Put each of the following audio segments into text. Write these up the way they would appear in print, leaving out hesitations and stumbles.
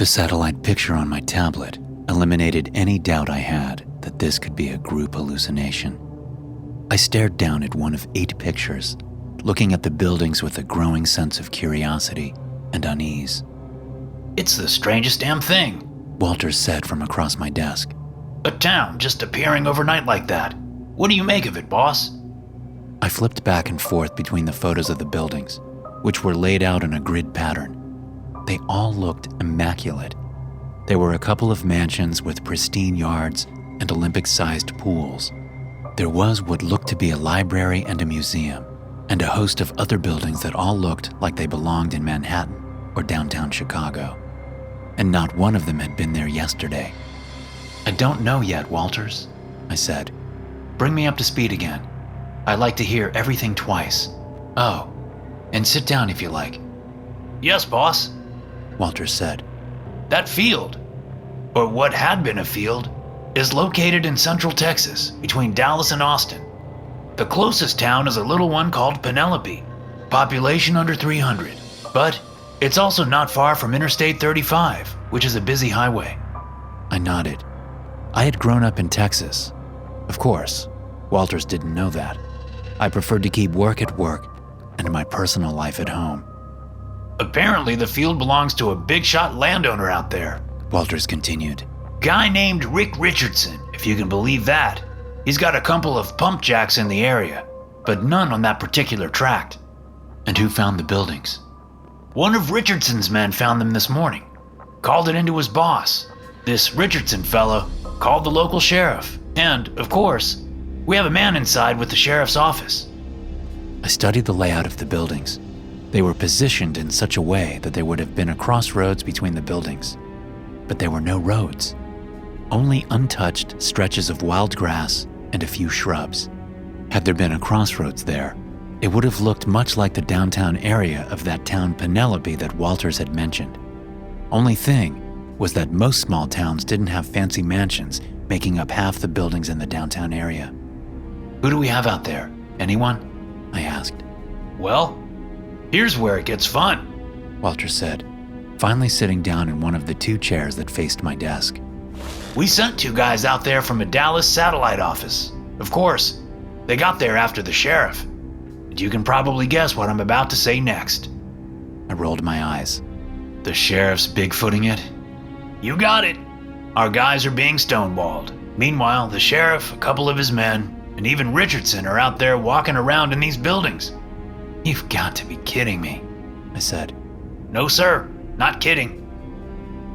The satellite picture on my tablet eliminated any doubt I had that this could be a group hallucination. I stared down at one of 8 pictures, looking at the buildings with a growing sense of curiosity and unease. "It's the strangest damn thing," Walters said from across my desk. "A town just appearing overnight like that. What do you make of it, boss?" I flipped back and forth between the photos of the buildings, which were laid out in a grid pattern. They all looked immaculate. There were a couple of mansions with pristine yards and Olympic-sized pools. There was what looked to be a library and a museum, and a host of other buildings that all looked like they belonged in Manhattan or downtown Chicago. And not one of them had been there yesterday. "I don't know yet, Walters," I said. "Bring me up to speed again. I'd like to hear everything twice. Oh, and sit down if you like." "Yes, boss," Walters said. "That field, or what had been a field, is located in central Texas, between Dallas and Austin. The closest town is a little one called Penelope, population under 300, but it's also not far from Interstate 35, which is a busy highway." I nodded. I had grown up in Texas. Of course, Walters didn't know that. I preferred to keep work at work and my personal life at home. "Apparently the field belongs to a big shot landowner out there," Walters continued. "Guy named Rick Richardson, if you can believe that. He's got a couple of pump jacks in the area, but none on that particular tract." And who found the buildings? "One of Richardson's men found them this morning. Called it into his boss. This Richardson fellow called the local sheriff. And, of course, we have a man inside with the sheriff's office." I studied the layout of the buildings. They were positioned in such a way that there would have been a crossroads between the buildings. But there were no roads. Only untouched stretches of wild grass and a few shrubs. Had there been a crossroads there, it would have looked much like the downtown area of that town Penelope that Walters had mentioned. Only thing was that most small towns didn't have fancy mansions making up half the buildings in the downtown area. "Who do we have out there? Anyone?" I asked. "Well, here's where it gets fun," Walters said, finally sitting down in one of the 2 chairs that faced my desk. "We sent 2 guys out there from a Dallas satellite office. Of course, they got there after the sheriff. And you can probably guess what I'm about to say next." I rolled my eyes. "The sheriff's bigfooting it?" "You got it. Our guys are being stonewalled. Meanwhile, the sheriff, a couple of his men, and even Richardson are out there walking around in these buildings." "You've got to be kidding me," I said. "No, sir. Not kidding."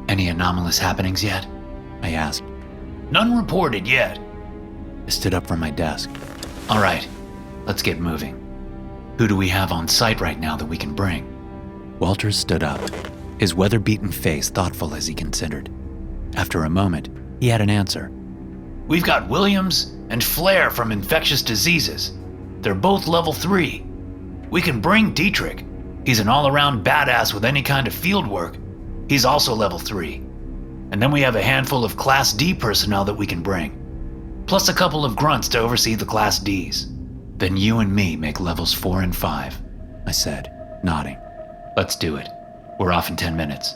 "Any anomalous happenings yet?" I asked. "None reported yet." I stood up from my desk. "All right, let's get moving. Who do we have on site right now that we can bring?" Walters stood up, his weather-beaten face thoughtful as he considered. After a moment, he had an answer. "We've got Williams and Flair from infectious diseases. They're both level 3. We can bring Dietrich. He's an all-around badass with any kind of field work. He's also level 3. And then we have a handful of Class D personnel that we can bring, plus a couple of grunts to oversee the Class Ds." "Then you and me make levels 4 and 5, I said, nodding. "Let's do it. We're off in 10 minutes.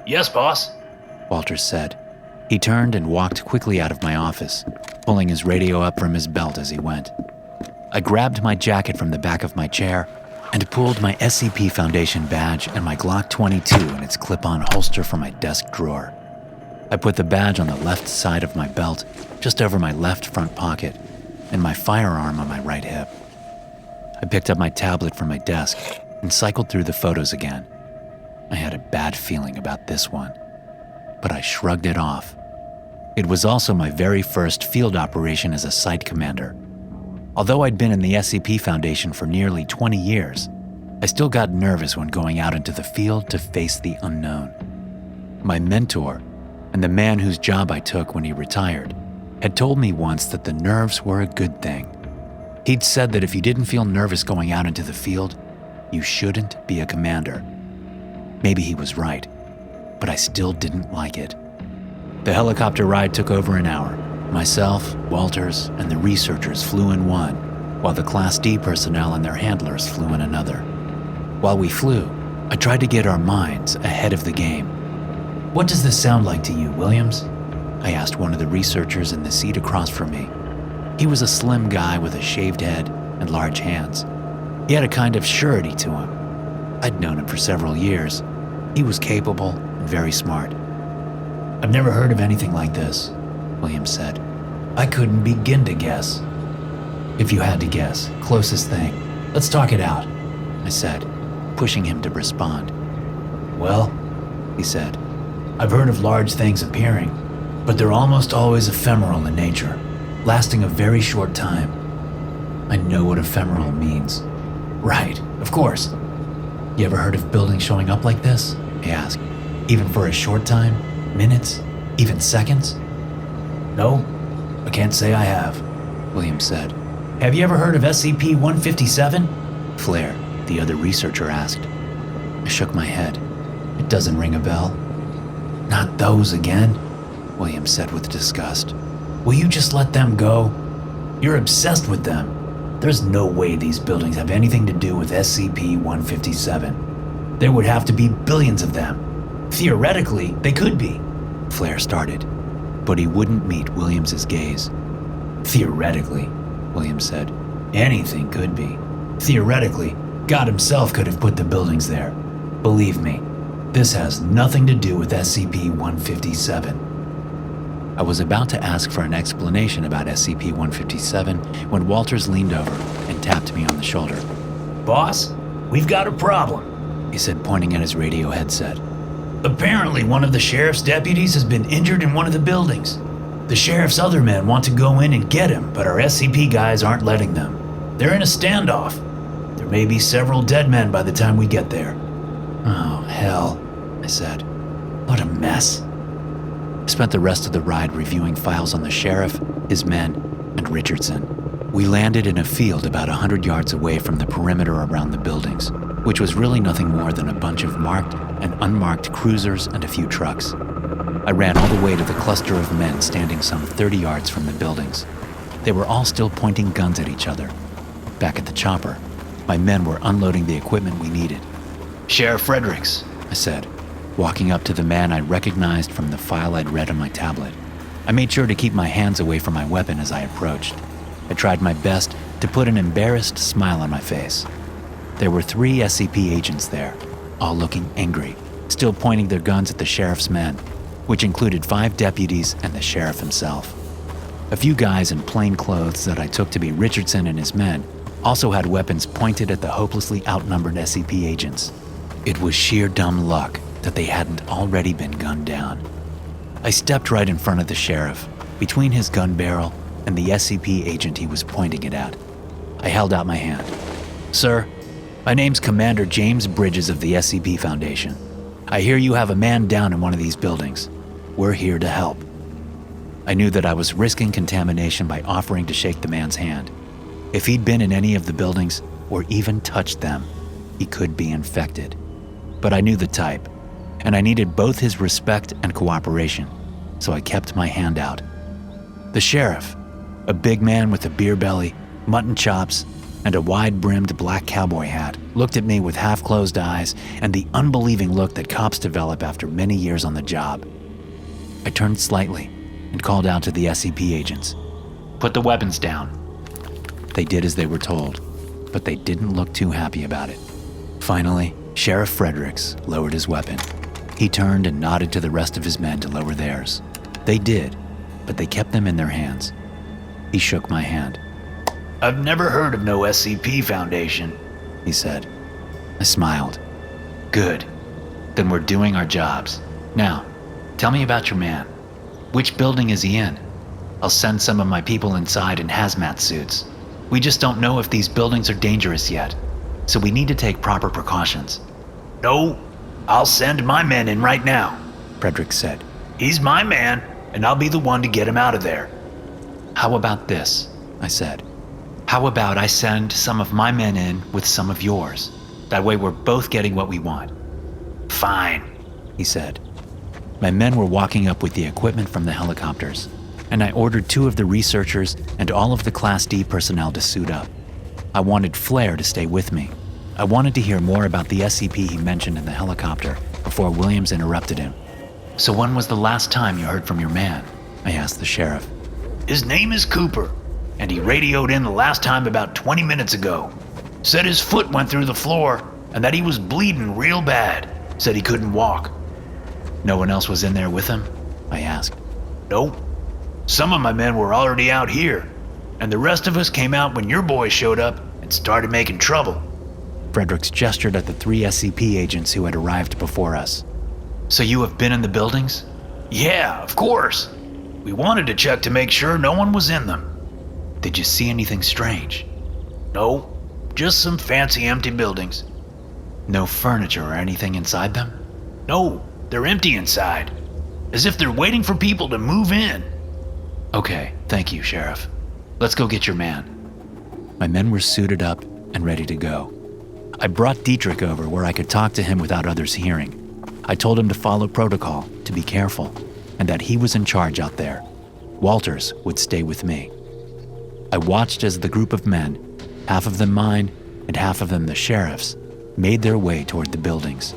"Yes, boss," Walters said. He turned and walked quickly out of my office, pulling his radio up from his belt as he went. I grabbed my jacket from the back of my chair and pulled my SCP Foundation badge and my Glock 22 in its clip-on holster from my desk drawer. I put the badge on the left side of my belt, just over my left front pocket, and my firearm on my right hip. I picked up my tablet from my desk and cycled through the photos again. I had a bad feeling about this one, but I shrugged it off. It was also my very first field operation as a site commander. Although I'd been in the SCP Foundation for nearly 20 years, I still got nervous when going out into the field to face the unknown. My mentor, and the man whose job I took when he retired, had told me once that the nerves were a good thing. He'd said that if you didn't feel nervous going out into the field, you shouldn't be a commander. Maybe he was right, but I still didn't like it. The helicopter ride took over an hour. Myself, Walters, and the researchers flew in one, while the Class D personnel and their handlers flew in another. While we flew, I tried to get our minds ahead of the game. "What does this sound like to you, Williams?" I asked one of the researchers in the seat across from me. He was a slim guy with a shaved head and large hands. He had a kind of surety to him. I'd known him for several years. He was capable and very smart. "I've never heard of anything like this," Williams said. "I couldn't begin to guess." "If you had to guess, closest thing. Let's talk it out," I said, pushing him to respond. "Well," he said, "I've heard of large things appearing, but they're almost always ephemeral in nature, lasting a very short time." "I know what ephemeral means." "Right, of course. You ever heard of buildings showing up like this?" I asked. "Even for a short time? Minutes? Even seconds?" "No, I can't say I have," Williams said. "Have you ever heard of SCP-157? Flair, the other researcher, asked. I shook my head. "It doesn't ring a bell." "Not those again," Williams said with disgust. "Will you just let them go? You're obsessed with them. There's no way these buildings have anything to do with SCP-157. There would have to be billions of them. Theoretically, they could be," Flair started, but he wouldn't meet Williams's gaze. "Theoretically," Williams said, "anything could be. Theoretically, God himself could have put the buildings there. Believe me, this has nothing to do with SCP-157. I was about to ask for an explanation about SCP-157 when Walters leaned over and tapped me on the shoulder. "Boss, we've got a problem," he said, pointing at his radio headset. "Apparently one of the sheriff's deputies has been injured in one of the buildings. The sheriff's other men want to go in and get him, but our SCP guys aren't letting them. They're in a standoff. There may be several dead men by the time we get there." "Oh, hell," I said. "What a mess." I spent the rest of the ride reviewing files on the sheriff, his men, and Richardson. We landed in a field about 100 yards away from the perimeter around the buildings, which was really nothing more than a bunch of marked and unmarked cruisers and a few trucks. I ran all the way to the cluster of men standing some 30 yards from the buildings. They were all still pointing guns at each other. Back at the chopper, my men were unloading the equipment we needed. "Sheriff Fredericks," I said, walking up to the man I recognized from the file I'd read on my tablet. I made sure to keep my hands away from my weapon as I approached. I tried my best to put an embarrassed smile on my face. There were 3 SCP agents there, all looking angry, still pointing their guns at the sheriff's men, which included 5 deputies and the sheriff himself. A few guys in plain clothes that I took to be Richardson and his men also had weapons pointed at the hopelessly outnumbered SCP agents. It was sheer dumb luck that they hadn't already been gunned down. I stepped right in front of the sheriff, between his gun barrel and the SCP agent he was pointing it at. I held out my hand. "Sir, my name's Commander James Bridges of the SCP Foundation. I hear you have a man down in one of these buildings. We're here to help." I knew that I was risking contamination by offering to shake the man's hand. If he'd been in any of the buildings, or even touched them, he could be infected. But I knew the type, and I needed both his respect and cooperation, so I kept my hand out. The sheriff, a big man with a beer belly, mutton chops, and a wide-brimmed black cowboy hat, looked at me with half-closed eyes and the unbelieving look that cops develop after many years on the job. I turned slightly and called out to the SCP agents. "Put the weapons down." They did as they were told, but they didn't look too happy about it. Finally, Sheriff Fredericks lowered his weapon. He turned and nodded to the rest of his men to lower theirs. They did, but they kept them in their hands. He shook my hand. "I've never heard of no SCP Foundation," he said. I smiled. "Good. Then we're doing our jobs. Now, tell me about your man. Which building is he in? I'll send some of my people inside in hazmat suits. We just don't know if these buildings are dangerous yet, so we need to take proper precautions." "No, I'll send my men in right now," Frederick said. "He's my man, and I'll be the one to get him out of there." "How about this?" I said. "How about I send some of my men in with some of yours? That way we're both getting what we want." "Fine," he said. My men were walking up with the equipment from the helicopters, and I ordered 2 of the researchers and all of the Class D personnel to suit up. I wanted Flair to stay with me. I wanted to hear more about the SCP he mentioned in the helicopter before Williams interrupted him. So when was the last time you heard from your man? I asked the sheriff. His name is Cooper, and he radioed in the last time about 20 minutes ago. Said his foot went through the floor and that he was bleeding real bad. Said he couldn't walk. No one else was in there with him? I asked. Nope. Some of my men were already out here, and the rest of us came out when your boys showed up and started making trouble. Fredericks gestured at the 3 SCP agents who had arrived before us. So you have been in the buildings? Yeah, of course. We wanted to check to make sure no one was in them. Did you see anything strange? No, just some fancy empty buildings. No furniture or anything inside them? No, they're empty inside. As if they're waiting for people to move in. Okay, thank you, Sheriff. Let's go get your man. My men were suited up and ready to go. I brought Dietrich over where I could talk to him without others hearing. I told him to follow protocol, to be careful, and that he was in charge out there. Walters would stay with me. I watched as the group of men, half of them mine and half of them the sheriff's, made their way toward the buildings.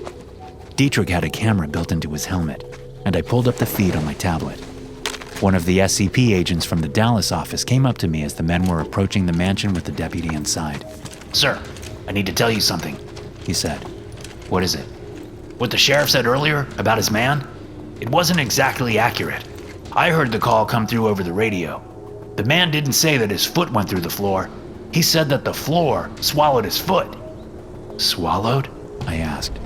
Dietrich had a camera built into his helmet, and I pulled up the feed on my tablet. One of the SCP agents from the Dallas office came up to me as the men were approaching the mansion with the deputy inside. Sir, I need to tell you something, he said. What is it? What the sheriff said earlier about his man, it wasn't exactly accurate. I heard the call come through over the radio. The man didn't say that his foot went through the floor. He said that the floor swallowed his foot. Swallowed? I asked,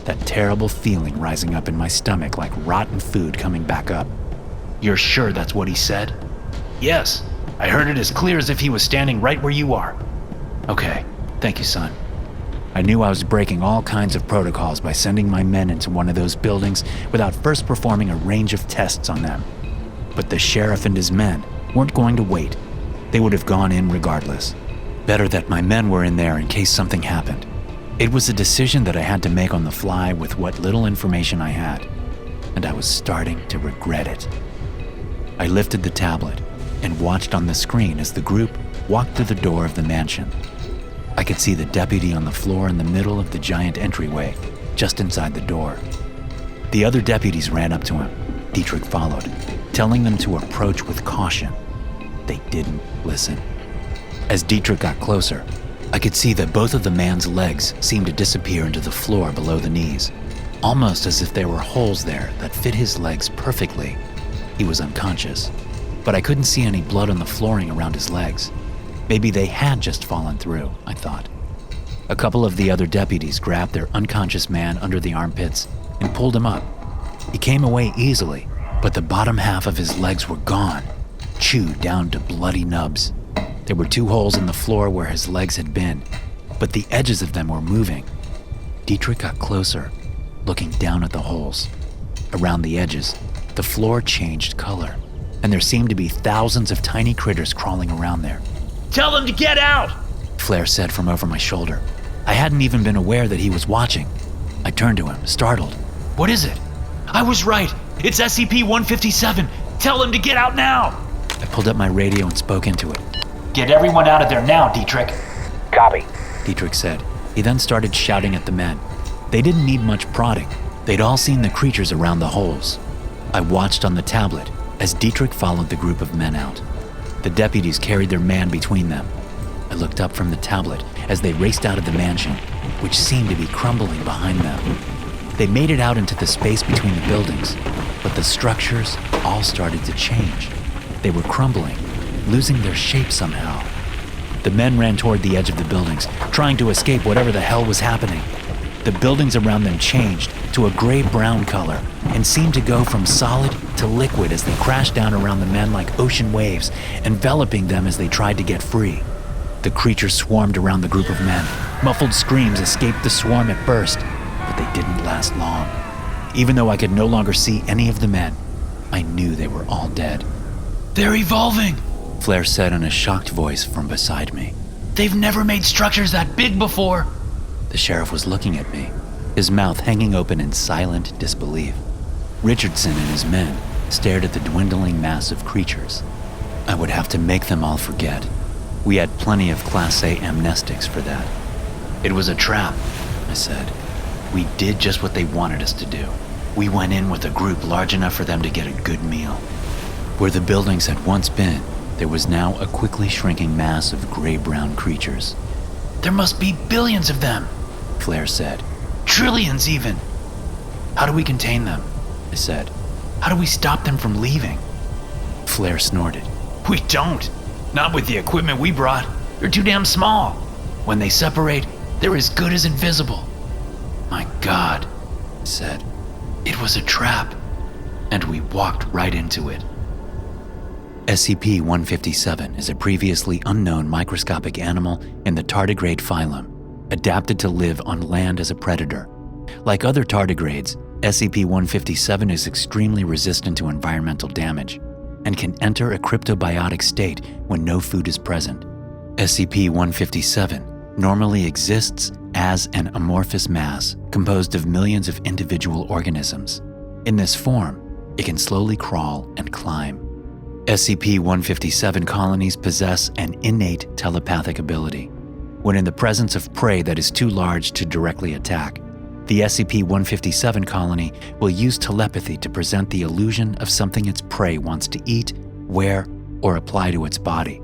that terrible feeling rising up in my stomach like rotten food coming back up. You're sure that's what he said? Yes, I heard it as clear as if he was standing right where you are. Okay, thank you, son. I knew I was breaking all kinds of protocols by sending my men into one of those buildings without first performing a range of tests on them. But the sheriff and his men weren't going to wait. They would have gone in regardless. Better that my men were in there in case something happened. It was a decision that I had to make on the fly with what little information I had, and I was starting to regret it. I lifted the tablet and watched on the screen as the group walked through the door of the mansion. I could see the deputy on the floor in the middle of the giant entryway, just inside the door. The other deputies ran up to him. Dietrich followed, telling them to approach with caution. They didn't listen. As Dietrich got closer, I could see that both of the man's legs seemed to disappear into the floor below the knees, almost as if there were holes there that fit his legs perfectly. He was unconscious, but I couldn't see any blood on the flooring around his legs. Maybe they had just fallen through, I thought. A couple of the other deputies grabbed their unconscious man under the armpits and pulled him up. He came away easily, but the bottom half of his legs were gone, chewed down to bloody nubs. There were 2 holes in the floor where his legs had been, but the edges of them were moving. Dietrich got closer, looking down at the holes. Around the edges, the floor changed color, and there seemed to be thousands of tiny critters crawling around there. Tell them to get out, Flair said from over my shoulder. I hadn't even been aware that he was watching. I turned to him, startled. What is it? I was right. It's SCP-157. Tell them to get out now. I pulled up my radio and spoke into it. Get everyone out of there now, Dietrich. Copy, Dietrich said. He then started shouting at the men. They didn't need much prodding. They'd all seen the creatures around the holes. I watched on the tablet as Dietrich followed the group of men out. The deputies carried their man between them. I looked up from the tablet as they raced out of the mansion, which seemed to be crumbling behind them. They made it out into the space between the buildings, but the structures all started to change. They were crumbling, losing their shape somehow. The men ran toward the edge of the buildings, trying to escape whatever the hell was happening. The buildings around them changed to a gray-brown color and seemed to go from solid to liquid as they crashed down around the men like ocean waves, enveloping them as they tried to get free. The creatures swarmed around the group of men. Muffled screams escaped the swarm at first, but they didn't last long. Even though I could no longer see any of the men, I knew they were all dead. They're evolving, Flair said in a shocked voice from beside me. They've never made structures that big before. The sheriff was looking at me, his mouth hanging open in silent disbelief. Richardson and his men stared at the dwindling mass of creatures. I would have to make them all forget. We had plenty of Class A amnestics for that. It was a trap, I said. We did just what they wanted us to do. We went in with a group large enough for them to get a good meal. Where the buildings had once been, there was now a quickly shrinking mass of gray-brown creatures. There must be billions of them, Flair said. Trillions even. How do we contain them? I said. How do we stop them from leaving? Flair snorted. We don't. Not with the equipment we brought. They're too damn small. When they separate, they're as good as invisible. My God, I said. It was a trap, and we walked right into it. SCP-157 is a previously unknown microscopic animal in the tardigrade phylum, adapted to live on land as a predator. Like other tardigrades, SCP-157 is extremely resistant to environmental damage and can enter a cryptobiotic state when no food is present. SCP-157 normally exists as an amorphous mass composed of millions of individual organisms. In this form, it can slowly crawl and climb. SCP-157 colonies possess an innate telepathic ability. When in the presence of prey that is too large to directly attack, the SCP-157 colony will use telepathy to present the illusion of something its prey wants to eat, wear, or apply to its body.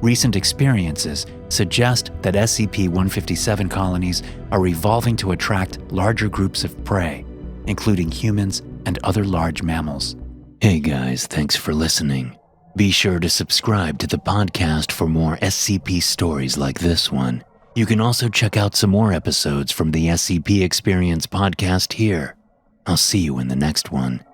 Recent experiences suggest that SCP-157 colonies are evolving to attract larger groups of prey, including humans and other large mammals. Hey guys, thanks for listening. Be sure to subscribe to the podcast for more SCP stories like this one. You can also check out some more episodes from the SCP Experience podcast here. I'll see you in the next one.